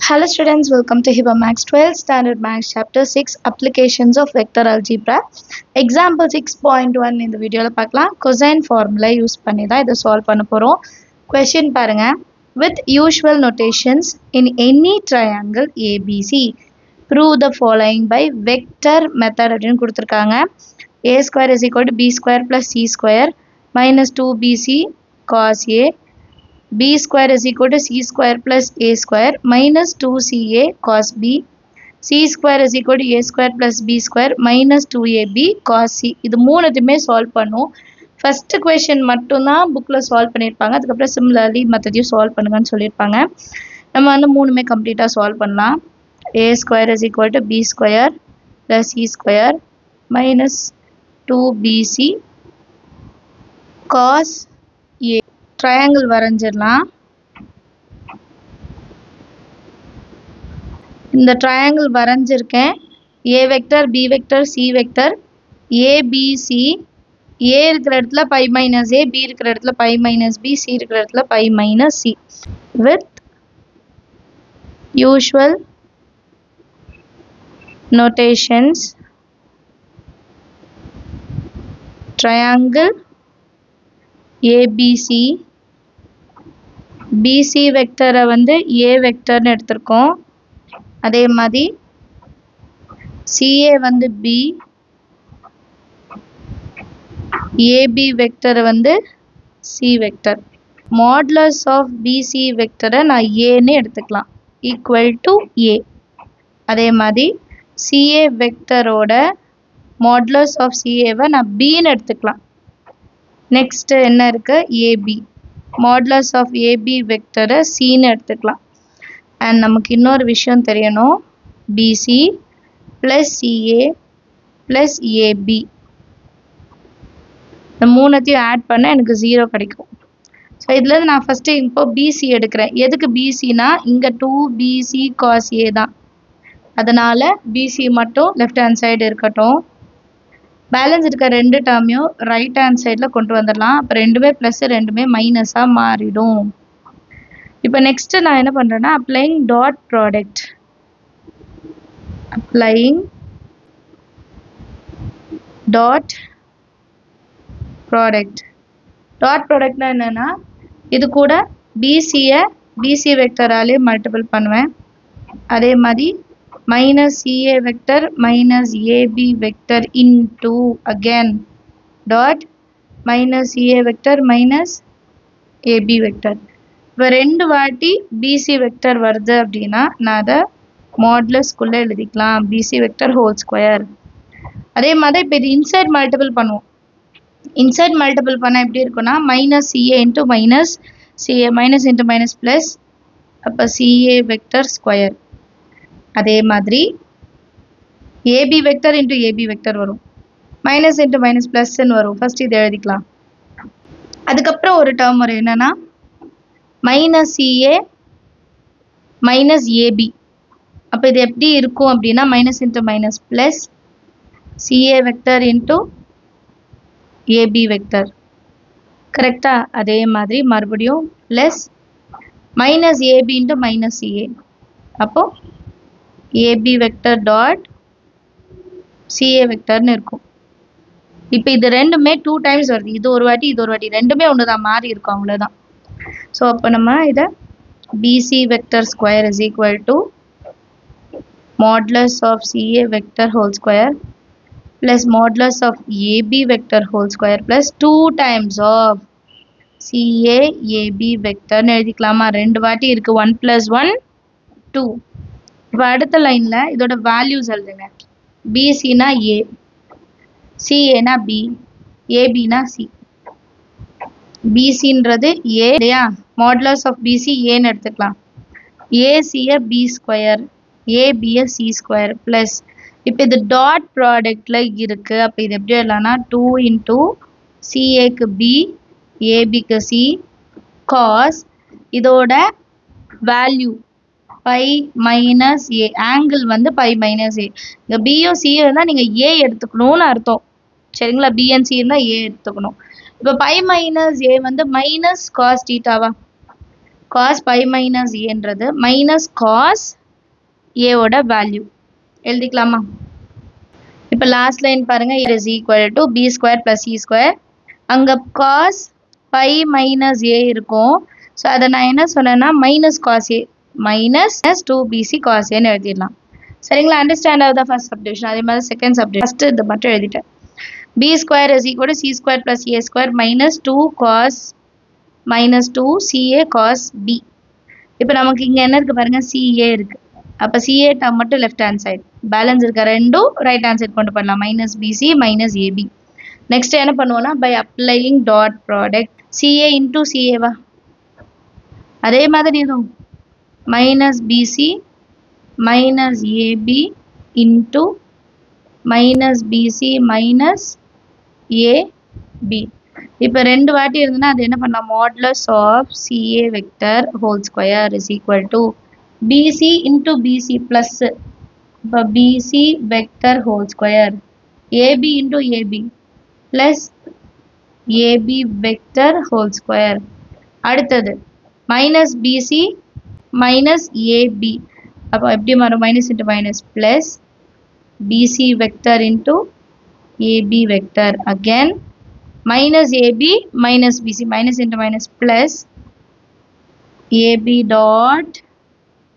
Hello students, welcome to Hiba Max 12 Standard Max Chapter 6 Applications of Vector Algebra. Example 6.1 இந்த வீடியோல பார்க்கலாம். Cosine formula use பண்ணி தான் இதை சால்வ் பண்ண போறோம். Question பாருங்க. With usual notations in any triangle ABC, prove the following by vector method அப்படின்னு கொடுத்திருக்காங்க. A square is equal to B square plus C square minus 2BC cos A. B square is equal to C square plus A square minus 2CA cos B. C square is equal to A square plus B square minus 2AB cos C. இது மூணுத்தையுமே solve பண்ணும். First question மட்டும் தான் புக்ல solve பண்ணிருப்பாங்க. அதுக்கு அப்புறம் similarly மத்ததையும் solve பண்ணுங்கன்னு சொல்லிருப்பாங்க. நம்ம வந்து மூணுமே கம்ப்ளீட்டா சால்வ் பண்ணலாம். A square is equal to B square plus C square minus 2BC cos A. triangle வரைஞ்சிடலாம். இந்த triangle வரைஞ்சிருக்கேன். A vector, B vector, C vector, A, B, C. A இருக்கிற இடத்துல pi minus A, B இருக்கிற இடத்துல pi minus B, C இருக்கிற இடத்துல pi minus C. With usual notations, triangle ABC, BC வெக்டரை வந்து A வெக்டர்னு எடுத்திருக்கோம். அதே மாதிரி CA வந்து B, AB வெக்டரை வந்து C vector. Modulus of BC வெக்டரை நான் Aன்னு எடுத்துக்கலாம், ஈக்குவல் டு A. அதே மாதிரி CA வெக்டரோட மாடுலஸ் ஆஃப் CAவை நான் Bன்னு எடுத்துக்கலாம். நெக்ஸ்ட் என்ன இருக்கு, AB. மாடுலஸ் ஆஃப் AB வெக்டரை Cன்னு எடுத்துக்கலாம். அண்ட் நமக்கு இன்னொரு விஷயம் தெரியணும், BC plus CA plus AB. இந்த மூணுத்தையும் ஆட் பண்ண எனக்கு 0 கிடைக்கும். ஸோ இதுலேருந்து நான் ஃபஸ்ட்டு இப்போ BC எடுக்கிறேன். எதுக்கு BCனா இங்கே 2BC cos A தான். அதனால் BC மட்டும் லெஃப்ட் ஹேண்ட் சைடு இருக்கட்டும். பேலன்ஸ் இருக்க ரெண்டு டேர்மையும் ரைட் ஹேண்ட் சைடில் கொண்டு வந்துடலாம். அப்போ ரெண்டுமே ப்ளஸ் ரெண்டுமே மைனஸாக மாறிடும். இப்போ நெக்ஸ்ட்டு நான் என்ன பண்ணுறேன்னா applying dot product. Applying dot product. Dot ப்ராடக்ட்னா என்னென்னா இது கூட பிசியை பிசி வெக்டராலே மல்டிபிள் பண்ணுவேன். அதே மாதிரி minus CA vector minus AB vector into again dot minus CA vector minus AB vector. இப்போ ரெண்டு வாட்டி BC vector வருது அப்படின்னா நான் அதை மாடுலஸ்குள்ளே எழுதிக்கலாம், BC vector whole square. அதே மாதிரி இப்போ இது இன்சைட் மல்டிபிள் பண்ணுவோம். இன்சைட் மல்டிபிள் பண்ணால் எப்படி இருக்குன்னா minus CA into minus CA minus into minus plus, அப்போ CA vector ஸ்கொயர். அதே மாதிரி AB vector into AB vector வரும், மைனஸ் இன்ட்டு மைனஸ் ப்ளஸ்ன்னு வரும். ஃபர்ஸ்ட் இதை எழுதிக்கலாம். அதுக்கப்புறம் ஒரு டேர்ம் வரும், என்னன்னா மைனஸ் CA மைனஸ் AB. அப்போ இது எப்படி இருக்கும் அப்படின்னா minus into minus plus CA vector into AB vector. கரெக்டா? அதே மாதிரி மறுபடியும் plus minus AB into minus CA. அப்போது AB வெக்டர் டாட் CA வெக்டர்னு இருக்கும். இப்போ இது ரெண்டுமே 2 டைம்ஸ் வருது, இது ஒரு வாட்டி இது ஒரு வாட்டி, ரெண்டுமே ஒன்று தான், மாறி இருக்கும், அவ்வளோதான். ஸோ அப்போ நம்ம இதை BC vector square is equal to modulus of CA vector whole square plus modulus of AB vector whole square plus 2 times of CA AB வெக்டர்னு எழுதிக்கலாமா? ரெண்டு வாட்டி இருக்குது, 1 + 1 2. இப்போ அடுத்த லைனில் இதோட வேல்யூஸ் எழுதுங்க. பிசினா ஏ, சிஏனா பி, ஏபினா சி. பிசின்றது ஏ இல்லையா, மாடுலஸ் ஆஃப் பிசி ஏன்னு எடுத்துக்கலாம். ஏசியை பி ஸ்கொயர், ஏபியை சி ஸ்கொயர் ப்ளஸ், இப்போ இது டாட் ப்ராடக்டில் இருக்குது. அப்போ இது எப்படி எழுதலாம்னா 2 இன்ட்டு சிஏக்கு பி ஏபிக்கு சி காஸ் இதோட value pi minus A, angle வந்து பை மைனஸ் ஏ. இங்கே பியோ சியோ இருந்தால் நீங்கள் ஏ எடுத்துக்கணும்னு அர்த்தம், சரிங்களா? பிஎன்சி இருந்தால் ஏ எடுத்துக்கணும். இப்போ பை மைனஸ் ஏ வந்து மைனஸ் காஸ் டீட்டாவா, cos pi minus a என்றது minus cos a ஓட வேல்யூ எழுதிக்கலாமா? இப்போ லாஸ்ட் லைன் பாருங்க, it is equal to b square plus c square. அங்க cos pi minus a இருக்கும். ஸோ அதை நான் என்ன சொன்னேன்னா minus cos a minus 2bc cos a ன்னு எழுதிடலாம். சரிங்களா? அண்டர்ஸ்டாண்ட் ஆகுதா ஃபர்ஸ்ட் சப்டிவிஷன்? அதே மாதிரி செகண்ட் சப்டிவிஷன். ஃபர்ஸ்ட் இது மட்டும் எழுதிட்டேன். b square is equal to c square plus a square minus 2 cos minus 2 ca cos b. இப்போ நமக்கு இங்கே என்ன இருக்குது பாருங்க, ca இருக்குது. அப்போ ca டேர்ம் மட்டும் லெஃப்ட் ஹேண்ட் சைடு, பேலன்ஸ் இருக்க ரெண்டும் ரைட் ஹேண்ட் சைடு கொண்டு பண்ணலாம். Minus PC minus AB. Next என்ன பண்ணுவோம்னா by applying dot product ca into caவா, அதே மாதிரி இதுவும் minus PC minus AB into minus PC minus AB. இப்போ ரெண்டு வாட்டி இருந்ததுன்னா அது என்ன பண்ணலாம், modulus of CA vector whole square is equal to BC into BC plus இப்போ BC vector whole square AB into AB plus A B vector whole square. அடுத்தது minus PC minus A B, அப்போ எப்படி மாறும், minus into minus plus B C vector into A B vector. Again minus AB minus BC, minus into minus plus AB dot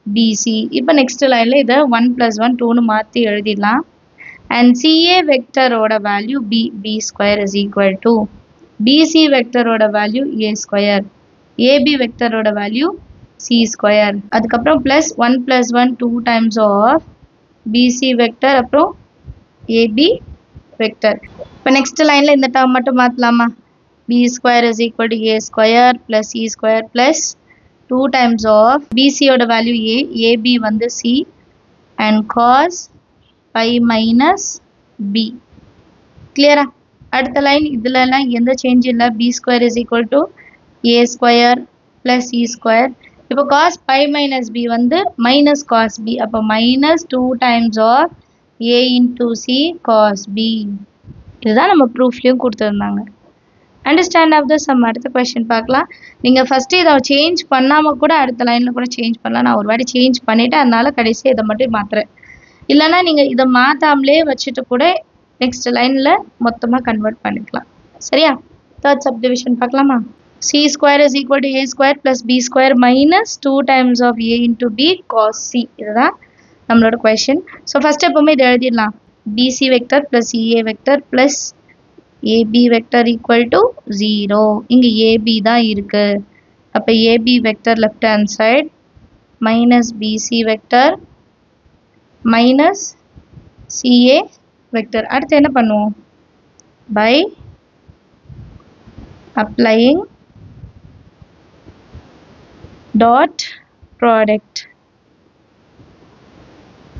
BC. இப்போ next லைனில் இதை 1 plus 1 2ன்னு மாற்றி எழுதிடலாம். and CA vector ஓட value B square is equal to BC vector ஓட value A square, AB vector ஓட value C square. அதுக்கப்புறம் plus 1 plus 1 2 times of BC vector அப்புறம் AB vector. இப்போ நெக்ஸ்ட் லைனில் இந்த டேர்ம் மட்டும் மாற்றலாமா, B square is equal to A square plus C square plus 2 times of பிசியோட value A, AB வந்து C and cos pi minus B. கிளியரா? அடுத்த லைன் இதுலலாம் எந்த சேஞ்ச் இல்லை, B square is equal to A square plus C square. இப்போ cos pi minus B வந்து minus cos B, அப்போ minus 2 times of A into C cos B. இதுதான் நம்ம ப்ரூஃப்லேயும் கொடுத்துருந்தாங்க. Understand of the sum. அடுத்த கொஸ்டின் பார்க்கலாம். நீங்கள் ஃபஸ்ட்டு இதை சேஞ்ச் பண்ணாமல் கூட அடுத்த லைனில் கூட சேஞ்ச் பண்ணலாம். நான் ஒரு வாட்டி சேஞ்ச் பண்ணிவிட்டு அதனால கடைசியாக இதை மட்டும் மாற்றுறேன். இல்லைனா நீங்கள் இதை மாற்றாமலே வச்சுட்டு கூட நெக்ஸ்ட் லைனில் மொத்தமாக கன்வெர்ட் பண்ணிக்கலாம். சரியா? தேர்ட் சப் டிவிஷன் பார்க்கலாமா? C square is equal to A square plus B square minus 2 times of A into B cos C. இதுதான் நம்மளோட கொஸ்டின். ஸோ ஃபஸ்ட் எப்போவுமே இதை எழுதிடலாம். BC vector plus CA vector plus AB vector equal to 0. இங்க AB தான் இருக்கு. அப்ப AB vector left hand side minus BC vector minus CA vector. அடுத்து என்ன பண்ணுவோம், by applying dot product.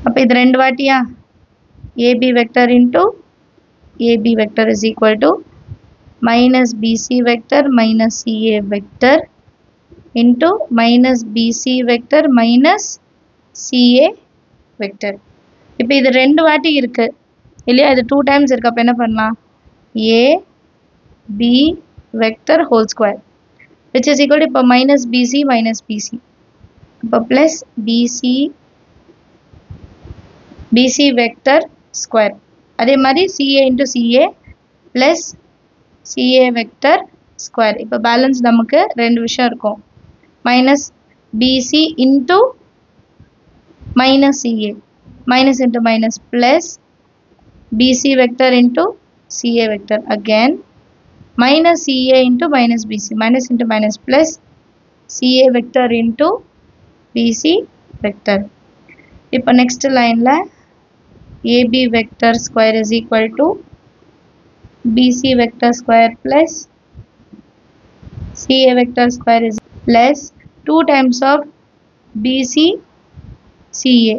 அப்ப இது ரெண்டு வாட்டியா, AB vector into AB vector is equal to minus BC vector minus CA vector into minus BC vector minus CA vector. இப்போ இது ரெண்டு வாட்டி இருக்கு இல்லையா, இது 2 டைம்ஸ் இருக்கு. அப்போ என்ன பண்ணலாம், AB vector whole square which is equal to இப்போ minus BC minus BC, இப்போ plus BC vector square. அதே மாதிரி CA into CA plus CA vector square. இப்போ பேலன்ஸ் நமக்கு ரெண்டு விஷயம் இருக்கும், minus BC into minus CA, minus into minus plus BC vector into CA vector, again minus CA into minus BC, minus into minus plus CA vector into BC vector. இப்போ next லைனில் AB vector square is equal to BC vector square plus CA vector square is plus 2 times of BC CA.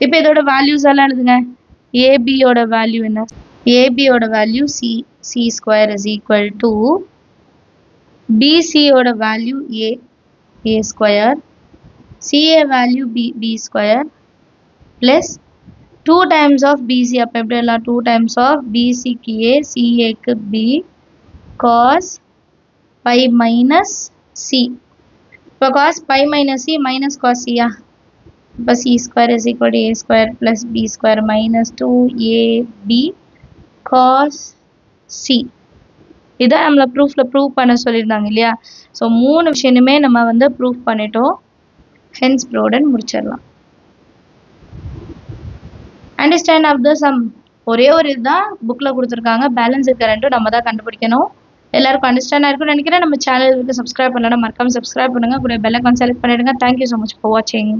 இப்போ இதோட values எல்லாம் எழுதுங்க. AB ஓட value என்ன, AB ஓட value C square is equal to BC ஓட value A square, CA value B square plus 2 times of BC. அப்போ எப்படி எல்லாம் 2 times of BC க்கு A, CA க்கு B cos pi minus C. இப்போ cos pi minus c minus cos c யா? இப்போ c square is equal to a square plus b square minus 2ab cos c. இதான் நம்மளை ப்ரூஃபில் prove பண்ண சொல்லியிருந்தாங்க இல்லையா? So 3 விஷயமே நம்ம வந்து ப்ரூவ் பண்ணிட்டோம். ஹென்ஸ் ப்ரூவ்டன் முடிச்சிடலாம். Understand of the sum. ஒரே ஒரு இதுதான் புக்கில் கொடுத்துருக்காங்க. பேலன்ஸ் இருக்க ரெண்டும் நம்ம தான் கண்டுபிடிக்கணும். எல்லாருக்கும் அண்டர்ஸ்டாண்ட் ஆயிருக்கும்னு நினைக்கிறேன். நம்ம சேனலுக்கு சப்ஸ்கிரைப் பண்ணலாம், மறக்காம சப்ஸ்கிரைப் பண்ணுங்க. கூட பெல் ஐகான் செலக்ட் பண்ணிடுங்க. தேங்க்யூ ஸோ மச் ஃபார் வாட்சிங்.